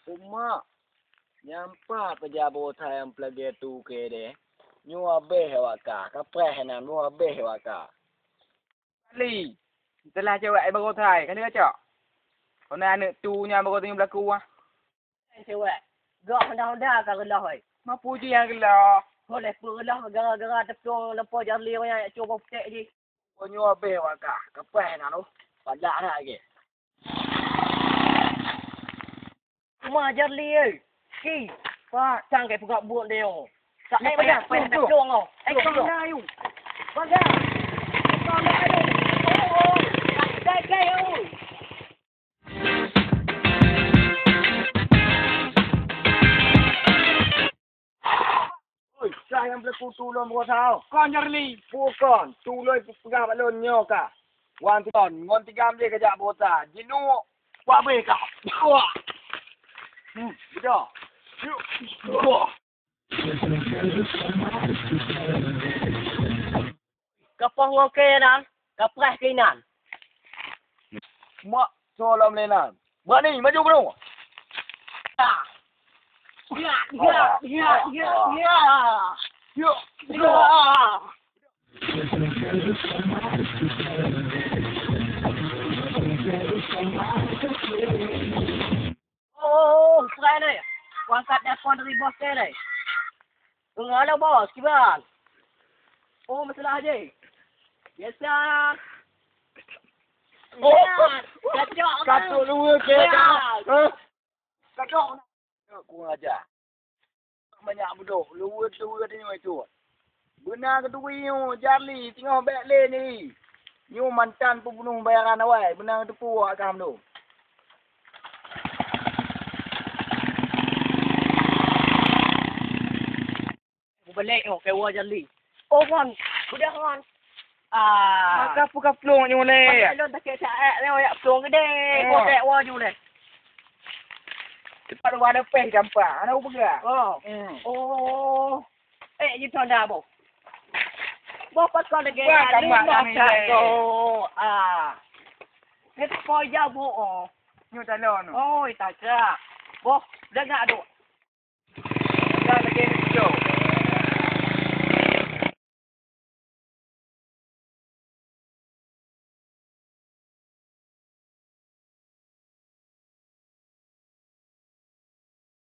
Uma nyampa pejabat yang pelagi tu ke deh. Nyua beh waka, kapeh nan nyua beh waka. Li, telah cewek baru thai, kan dia cak. Kau nak anak tu nya baru tengok berlaku ah. Cewek, gak hendak-hendak kan gelah oi. Mampu je yang gelah. Boleh gelah gara-gara tepung lepo jali orang yang cuba petik je. Kau nyua beh waka, kapeh nan tu. Padak nak lagi. Cuma jali oi. Ki, pak cangkai pegak buat dia. Tak naik badan, pai tepung oh. Kau nak you. Badan. Kau nak you. Oh. Kai oi. Saya yang berlaku tulung kau tahu. Kon Jarli. Bukan, tulung pegang balon nyoka. Wan ton, ngon 3 menit kejap bota. Jinu, buat beh kau. Wah. Betul. Wah. Kapah ngoke nan. Kapres kinan. Mak solam lenan. Buat ni, maju bro. Ya. Yuk. Oh, keren ni. Wangkat telefon dari bos saya ni. Mengalah bos, kiban. Oh, masalah je. Biasa. Kacau lu ke kau. Kacau. Aku ajar. Banyak bodoh. Lu ni macam. Benar ke tu Jarli tengok back lane ni. Nyu mantan pembunuh bayaran awal. Benar tu pu akam tu. Balik oh kewa Jarli. Oh kan, budak kan. Maka puka plong ni boleh. Kalau tak kena tak ni ayak plong gede. Kau tak wa ju le. Cepat ada peh campak. Ana upaga. Oh. Oh. You turn dah bo. Bo pas kau lagi. Wah, campak kami ni. Ni kau ya bo oh. Nyu talon. Oh, tak cak. Bo, dah nak aduk.